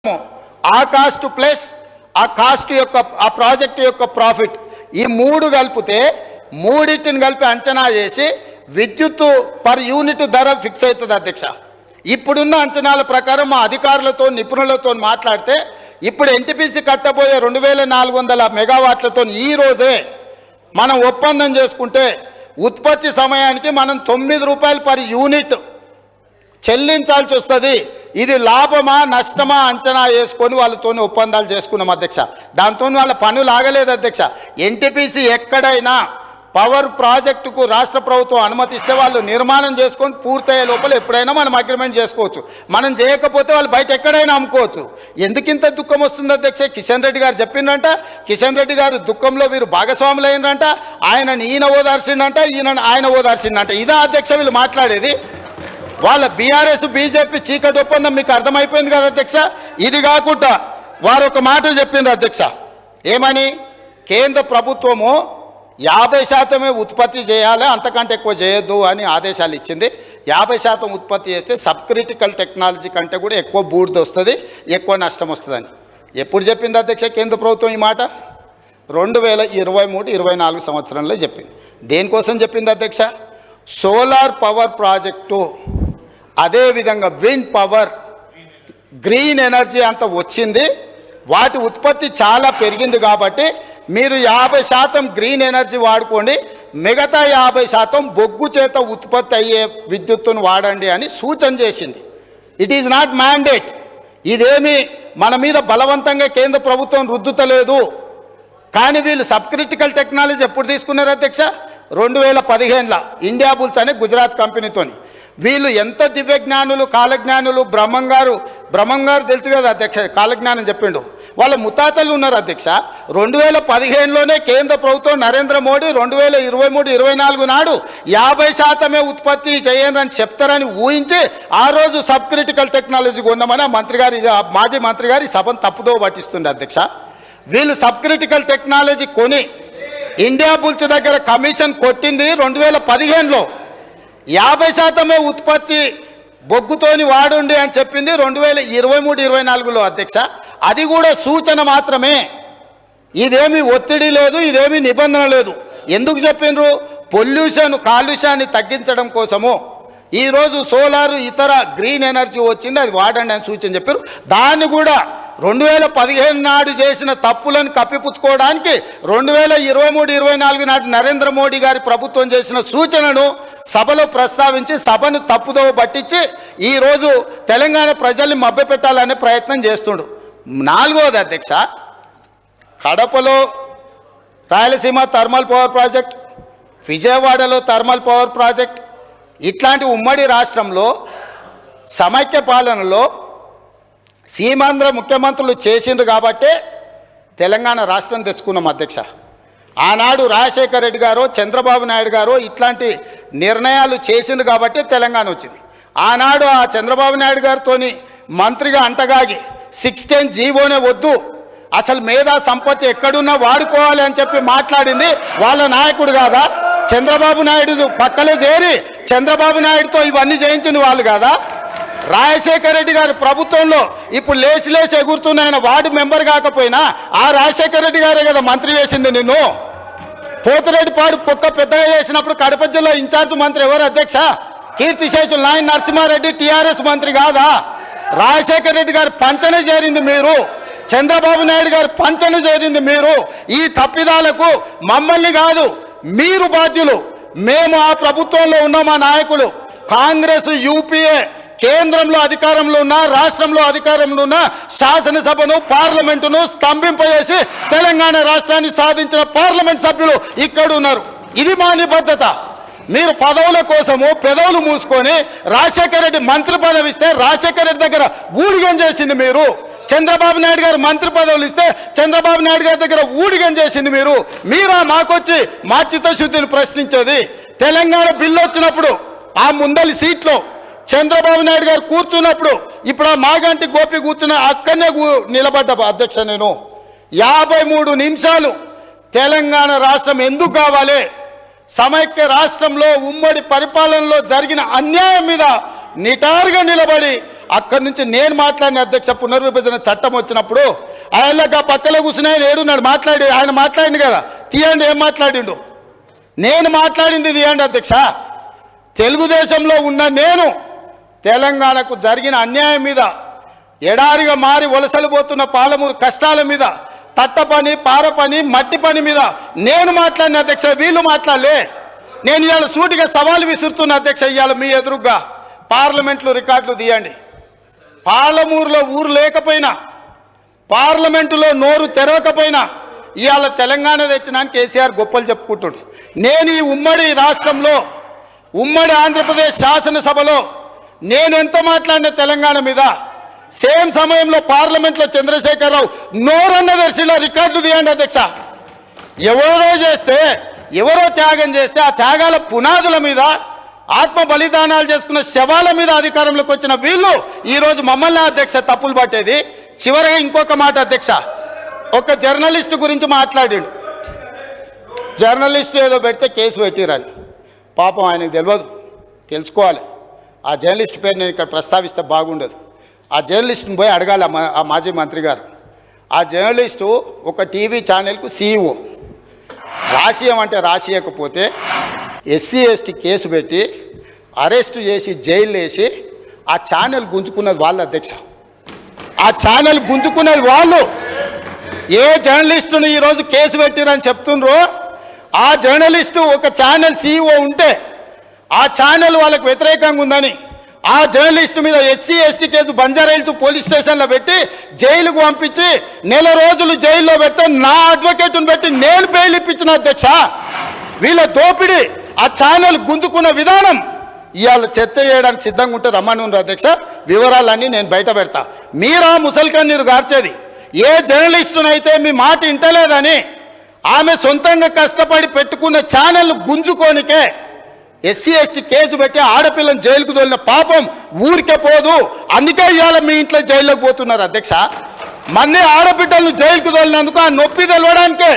ఆ cost plus ఆ cost యొక్క ఆ ప్రాజెక్ట్ యొక్క ప్రాఫిట్ ఈ మూడు కలిపితే మూడింటిని కలిపి అంచనా చేసి విద్యుత్ పర్ యూనిట్ ధర ఫిక్స్ అవుతుంది అధ్యక్ష. ఇప్పుడున్న అంచనాల ప్రకారం మా అధికారులతో నిపుణులతో మాట్లాడితే ఇప్పుడు ఎన్టీపీసీ కట్టబోయే 2400 మెగావాట్లతో ఈ రోజే మనం ఒప్పందం చేసుకుంటే ఉత్పత్తి సమయానికి మనం 9 రూపాయలు పర్ యూనిట్ చెల్లించాల్సి వస్తుంది. ఇది లాభమా నష్టమా అంచనా వేసుకొని వాళ్ళతో ఒప్పందాలు చేసుకున్నాం అధ్యక్ష. దాంతో వాళ్ళ పనులు ఆగలేదు అధ్యక్ష. ఎన్టీపీసీ ఎక్కడైనా పవర్ ప్రాజెక్టుకు రాష్ట్ర ప్రభుత్వం అనుమతిస్తే వాళ్ళు నిర్మాణం చేసుకొని పూర్తయ్యే లోపల ఎప్పుడైనా మనం అగ్రిమెంట్ చేసుకోవచ్చు. మనం చేయకపోతే వాళ్ళు బయట ఎక్కడైనా అమ్ముకోవచ్చు. ఎందుకింత దుఃఖం వస్తుంది అధ్యక్ష? కిషన్ రెడ్డి గారు చెప్పిండంట, కిషన్ రెడ్డి గారు దుఃఖంలో వీరు భాగస్వాములు అయినరంట, ఈయన ఓదార్చిండంట, ఆయన ఓదార్చిండంట. ఇదా అధ్యక్ష వీళ్ళు మాట్లాడేది? వాళ్ళ బీఆర్ఎస్ బీజేపీ చీకటి ఒప్పందం మీకు అర్థమైపోయింది కదా అధ్యక్ష. ఇది కాకుండా వారు ఒక మాట చెప్పిండ్రు అధ్యక్ష. ఏమని? కేంద్ర ప్రభుత్వము 50% ఉత్పత్తి చేయాలి, అంతకంటే ఎక్కువ చేయొద్దు అని ఆదేశాలు ఇచ్చింది. 50% ఉత్పత్తి చేస్తే సబ్ క్రిటికల్ టెక్నాలజీ కంటే కూడా ఎక్కువ బూడిద వస్తుంది, ఎక్కువ నష్టం వస్తుందని ఎప్పుడు చెప్పింది అధ్యక్ష కేంద్ర ప్రభుత్వం? ఈ మాట 2023-24 సంవత్సరంలో చెప్పింది. దేనికోసం చెప్పింది అధ్యక్ష? సోలార్ పవర్ ప్రాజెక్టు, అదేవిధంగా విండ్ పవర్, గ్రీన్ ఎనర్జీ అంత వచ్చింది, వాటి ఉత్పత్తి చాలా పెరిగింది కాబట్టి మీరు 50% గ్రీన్ ఎనర్జీ వాడుకోండి, మిగతా 50% బొగ్గు చేత ఉత్పత్తి అయ్యే విద్యుత్తును వాడండి అని సూచన చేసింది. It is not mandate. ఇదేమి మన మీద బలవంతంగా కేంద్ర ప్రభుత్వం రుద్దుతలేదు. కానీ వీళ్ళు సబ్ క్రిటికల్ టెక్నాలజీ ఎప్పుడు తీసుకున్నారు అధ్యక్ష? 2015లో ఇండియా బుల్స్ అనే గుజరాత్ కంపెనీతోని. వీళ్ళు ఎంత దివ్యజ్ఞానులు, కాలజ్ఞానులు. బ్రహ్మం గారు తెలుసు కదా అధ్యక్ష, కాలజ్ఞానం చెప్పిండు. వాళ్ళ ముతాతలు ఉన్నారు అధ్యక్ష. 2015లోనే కేంద్ర ప్రభుత్వం నరేంద్ర మోడీ 2023-24 నాడు 50% ఉత్పత్తి చేయండి అని చెప్తారని ఊహించి ఆ రోజు సబ్ క్రిటికల్ టెక్నాలజీ కొన్నామని మాజీ మంత్రి గారి సభను తప్పుదో పట్టిస్తుంది అధ్యక్ష. వీళ్ళు సబ్ క్రిటికల్ టెక్నాలజీ కొని ఇండియా బుల్స్ దగ్గర కమిషన్ కొట్టింది 2015లో. 50% ఉత్పత్తి బొగ్గుతోని వాడుండి అని చెప్పింది 2023-24లో అధ్యక్ష. అది కూడా సూచన మాత్రమే, ఇదేమి ఒత్తిడి లేదు, ఇదేమి నిబంధన లేదు. ఎందుకు చెప్పిండ్రు? కాలుష్యాన్ని తగ్గించడం కోసము ఈరోజు సోలారు ఇతర గ్రీన్ ఎనర్జీ వచ్చింది, అది వాడండి అని సూచన చెప్పారు. దాన్ని కూడా 2015 నాడు చేసిన తప్పులను కప్పిపుచ్చుకోవడానికి 2023-24 నాటి నరేంద్ర మోడీ గారి ప్రభుత్వం చేసిన సూచనను సభలో ప్రస్తావించి సభను తప్పుదోవ పట్టించి ఈరోజు తెలంగాణ ప్రజల్ని మభ్యపెట్టాలనే ప్రయత్నం చేస్తుండు. 4వది అధ్యక్ష, కడపలో రాయలసీమ థర్మల్ పవర్ ప్రాజెక్ట్, విజయవాడలో థర్మల్ పవర్ ప్రాజెక్ట్, ఇట్లాంటి ఉమ్మడి రాష్ట్రంలో సమైక్య పాలనలో సీమాంధ్ర ముఖ్యమంత్రులు చేసిండ్రు కాబట్టే తెలంగాణ రాష్ట్రం తెచ్చుకున్నాం అధ్యక్ష. ఆనాడు రాజశేఖర రెడ్డి గారు, చంద్రబాబు నాయుడు గారు ఇట్లాంటి నిర్ణయాలు చేసిండ్రు కాబట్టి తెలంగాణ వచ్చింది. ఆనాడు ఆ చంద్రబాబు నాయుడు గారితో మంత్రిగా అంటగాగి 610 జీవోనే వద్దు, అసలు మేధా సంపత్తి ఎక్కడున్నా వాడుకోవాలి అని చెప్పి మాట్లాడింది వాళ్ళ నాయకుడు కాదా? చంద్రబాబు నాయుడు పక్కలే చేరి చంద్రబాబు నాయుడుతో ఇవన్నీ చేయించింది వాళ్ళు కాదా? రాజశేఖర రెడ్డి గారి ప్రభుత్వంలో ఇప్పుడు లేచి ఎగురుతున్నాయన వార్డు మెంబర్ కాకపోయినా ఆ రాజశేఖర రెడ్డి గారే కదా మంత్రి చేసింది నిన్ను. పోతిరెడ్డిపాడు పొక్క పెద్దగా చేసినప్పుడు కడప జిల్లా ఇన్ఛార్జ్ మంత్రి ఎవరు అధ్యక్ష? కీర్తిశేషులు నాయన నరసింహారెడ్డి టీఆర్ఎస్ మంత్రి కాదా? రాజశేఖర రెడ్డి గారి పంచన చేరింది మీరు, చంద్రబాబు నాయుడు గారి పంచన చేరింది మీరు. ఈ తప్పిదాలకు మమ్మల్ని కాదు మీరు బాధ్యులు. మేము ఆ ప్రభుత్వంలో ఉన్న మా నాయకులు కాంగ్రెస్, యూపీఏ కేంద్రంలో అధికారంలో ఉన్న, రాష్ట్రంలో అధికారంలో ఉన్న శాసనసభను, పార్లమెంటును స్తంభింపజేసి తెలంగాణ రాష్ట్రాన్ని సాధించిన పార్లమెంట్ సభ్యులు ఇక్కడ ఉన్నారు. ఇది మా నిబద్ధత. మీరు పదవుల కోసము పెదవులు మూసుకొని రాజశేఖర రెడ్డి మంత్రి పదవి ఇస్తే రాజశేఖర రెడ్డి దగ్గర ఊడిగం చేసింది మీరు. చంద్రబాబు నాయుడు గారు మంత్రి పదవులు ఇస్తే చంద్రబాబు నాయుడు గారి దగ్గర ఊడిగం చేసింది మీరు. మీరా మాకొచ్చి మా చిత్తశుద్ధిని ప్రశ్నించేది? తెలంగాణ బిల్లు వచ్చినప్పుడు ఆ ముందలి సీట్లో చంద్రబాబు నాయుడు గారు కూర్చున్నప్పుడు ఇప్పుడు ఆ మాగంటి గోపి కూర్చున్న అక్కడనే నిలబడ్డ అధ్యక్ష. నేను 53 నిమిషాలు తెలంగాణ రాష్ట్రం ఎందుకు కావాలి, సమైక్య రాష్ట్రంలో ఉమ్మడి పరిపాలనలో జరిగిన అన్యాయం మీద నిటారుగా నిలబడి అక్కడి నుంచి నేను మాట్లాడిన అధ్యక్ష పునర్విభజన చట్టం వచ్చినప్పుడు ఆయనగా పక్కలో కూర్చుని ఆయన ఏడున్నాడు ఆయన మాట్లాడింది కదా, తీయండి ఏం మాట్లాడిండు, నేను మాట్లాడింది తీయండి అధ్యక్ష. తెలుగుదేశంలో ఉన్న నేను తెలంగాణకు జరిగిన అన్యాయం మీద, ఎడారిగా మారి వలసలు పోతున్న పాలమూరు కష్టాల మీద, తట్ట పని, పార పని, మట్టి పని మీద నేను మాట్లాడిన అధ్యక్ష, వీళ్ళు మాట్లాడలే. నేను ఇవాళ సూటిగా సవాలు విసురుతున్న అధ్యక్ష, ఇవాళ మీ ఎదురుగా పార్లమెంట్లో రికార్డులు తీయండి. పాలమూరులో ఊరు లేకపోయినా, పార్లమెంటులో నోరు తెరవకపోయినా ఇవాళ తెలంగాణ తెచ్చినానికి కేసీఆర్ గొప్పలు చెప్పుకుంటుడు. నేను ఈ ఉమ్మడి రాష్ట్రంలో, ఉమ్మడి ఆంధ్రప్రదేశ్ శాసనసభలో నేను ఎంత మాట్లాడిన తెలంగాణ మీద, సేమ్ సమయంలో పార్లమెంట్లో చంద్రశేఖరరావు నోరన్న దర్శిలో రికార్డు తీయండి అధ్యక్ష. ఎవరో చేస్తే, ఎవరో త్యాగం చేస్తే ఆ త్యాగాల పునాదుల మీద, ఆత్మ బలిదానాలు చేసుకున్న శవాల మీద అధికారంలోకి వచ్చిన వీళ్ళు ఈరోజు మమ్మల్ని అధ్యక్ష తప్పులు పట్టేది. చివరిగా ఇంకొక మాట అధ్యక్ష, ఒక జర్నలిస్టు గురించి మాట్లాడిండు. జర్నలిస్టు ఏదో పెడితే కేసు పెట్టిరని, పాపం ఆయనకు తెలియదు, తెలుసుకోవాలి. ఆ జర్నలిస్ట్ పేరు నేను ఇక్కడ ప్రస్తావిస్తే బాగుండదు. ఆ జర్నలిస్ట్ని పోయి అడగాలి ఆ మాజీ మంత్రి గారు. ఆ జర్నలిస్టు ఒక టీవీ ఛానల్కు సీఈఓ. రాసియమంటే రాసియకపోతే ఎస్సీ ఎస్టీ కేసు పెట్టి అరెస్టు చేసి జైలు వేసి ఆ ఛానల్ గుంజుకున్నది వాళ్ళు అధ్యక్ష. ఆ ఛానల్ గుంజుకున్నది వాళ్ళు. ఏ జర్నలిస్టుని ఈరోజు కేసు పెట్టిరని చెప్తుండ్రో ఆ జర్నలిస్టు ఒక ఛానల్ సీఈఓ ఉంటే ఆ ఛానల్ వాళ్ళకు వ్యతిరేకంగా ఉందని ఆ జర్నలిస్టు మీద SC ST case Banjara Hills police స్టేషన్లో పెట్టి జైలుకు పంపించి నెల రోజులు జైల్లో పెడితే నా అడ్వకేట్ను పెట్టి నేను బెయిల్ ఇప్పించిన అధ్యక్ష. వీళ్ళ దోపిడీ, ఆ ఛానల్ గుంజుకున్న విధానం ఇవాళ చర్చ చేయడానికి సిద్ధంగా ఉంటే రమ్మని ఉన్నారు అధ్యక్ష. వివరాలన్నీ నేను బయట పెడతా. మీరా ముసల్కన్నీరు గార్చేది ఏ జర్నలిస్టునైతే మీ మాట ఇంటలేదని ఆమె సొంతంగా కష్టపడి పెట్టుకున్న ఛానల్ గుంజుకోనికే ఎస్సీ ఎస్టీ కేసు పెట్టి ఆడపిల్లని జైలుకు తోలిన పాపం ఊరికే పోదు. అందుకే ఇవాళ మీ ఇంట్లో జైల్లోకి పోతున్నారు అధ్యక్ష. మంది ఆడబిడ్డలను జైలుకు తోలినందుకు ఆ నొప్పి తెలవడానికే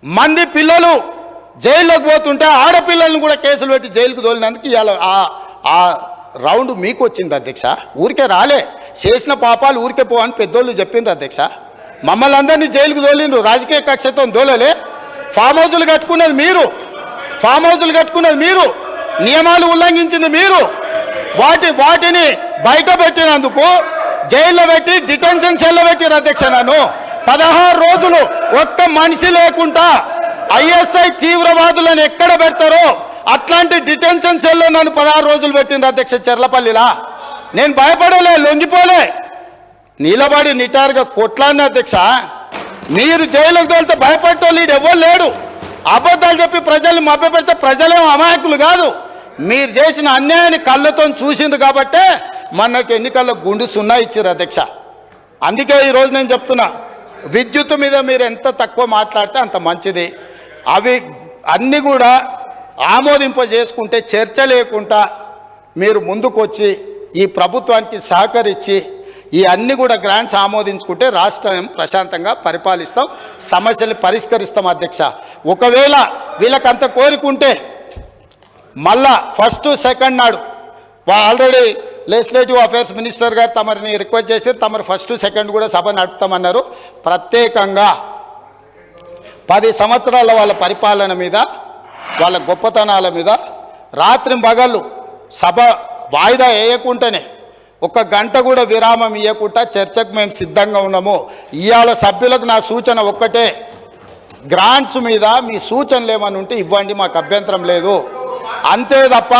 మంది పిల్లలు జైల్లోకి పోతుంటే ఆడపిల్లలను కూడా కేసులు పెట్టి జైలుకు తోలినందుకు ఇవాళ ఆ రౌండ్ మీకు వచ్చింది అధ్యక్ష. ఊరికే రాలే, చేసిన పాపాలు ఊరికే పో అని పెద్దోళ్ళు చెప్పిండ్రు అధ్యక్ష. మమ్మల్ని అందరినీ జైలుకు తోలిండ్రు, రాజకీయ కక్షతో దోలలే. ఫామ్ హౌజులు కట్టుకున్నది మీరు, ఫామ్ హౌజులు కట్టుకున్నది మీరు, నియమాలు ఉల్లంఘించింది మీరు. వాటిని బయట పెట్టినందుకు జైల్లో పెట్టి డిటెన్షన్ సెల్లో పెట్టిరు అధ్యక్ష. నన్ను 16 రోజులు ఒక్క మనిషి లేకుండా ఐఎస్ఐ తీవ్రవాదులను ఎక్కడ పెడతారో అట్లాంటి డిటెన్షన్ సెల్లో నన్ను 16 రోజులు పెట్టిండ్రు అధ్యక్ష చెర్లపల్లిలా. నేను భయపడలే, లొంగిపోలే, నిలబడి నిటారుగా కొట్లాడిన అధ్యక్ష. మీరు జైలుకు తోలితే భయపడటోళ్ళు ఎవరు లేడు. అబద్ధాలు చెప్పి ప్రజల్ని మభ్యపెడితే ప్రజలేమో అమాయకులు కాదు. మీరు చేసిన అన్యాయాన్ని కళ్ళతో చూసిండ్రు కాబట్టే మనకు ఎన్నికల్లో గుండు సున్నా ఇచ్చారు అధ్యక్ష. అందుకే ఈరోజు నేను చెప్తున్నా, విద్యుత్ మీద మీరు ఎంత తక్కువ మాట్లాడితే అంత మంచిది. అవి అన్నీ కూడా ఆమోదింపజేసుకుంటే చర్చ లేకుండా మీరు ముందుకొచ్చి ఈ ప్రభుత్వానికి సహకరించి ఈ అన్ని కూడా గ్రాంట్స్ ఆమోదించుకుంటే రాష్ట్రం ప్రశాంతంగా పరిపాలిస్తాం, సమస్యలు పరిష్కరిస్తాం అధ్యక్ష. ఒకవేళ వీళ్ళకంత కోరుకుంటే మళ్ళా ఫస్ట్ సెకండ్ నాడు ఆల్రెడీ లెజిస్లేటివ్ అఫేర్స్ మినిస్టర్ గారు తమరిని రిక్వెస్ట్ చేసి తమరు ఫస్ట్ సెకండ్ కూడా సభ నడుపుతామన్నారు. ప్రత్యేకంగా 10 సంవత్సరాల వాళ్ళ పరిపాలన మీద, వాళ్ళ గొప్పతనాల మీద రాత్రి పగళ్ళు సభ వాయిదా వేయకుండానే 1 గంట కూడా విరామం ఇవ్వకుండా చర్చకు మేము సిద్ధంగా ఉన్నాము. ఇవాళ సభ్యులకు నా సూచన ఒక్కటే, గ్రాంట్స్ మీద మీ సూచనలు ఏమని ఉంటే ఇవ్వండి, మాకు అభ్యంతరం లేదు. అంతే తప్ప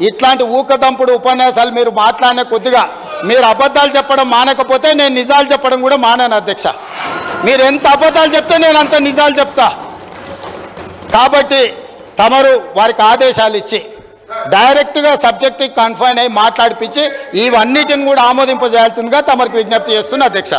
ఇట్లాంటి ఊకదంపుడు ఉపన్యాసాలు మీరు మాట్లాడిన కొద్దిగా మీరు అబద్ధాలు చెప్పడం మానకపోతే నేను నిజాలు చెప్పడం కూడా మానాను అధ్యక్ష. మీరు ఎంత అబద్ధాలు చెప్తే నేను అంత నిజాలు చెప్తా. కాబట్టి తమరు వారికి ఆదేశాలు ఇచ్చి డైరెక్ట్గా సబ్జెక్ట్కి కన్ఫైన్ అయ్యి మాట్లాడిపించి ఇవన్నిటిని కూడా ఆమోదింపజేయాల్సిందిగా తమరికి విజ్ఞప్తి చేస్తున్నా అధ్యక్ష.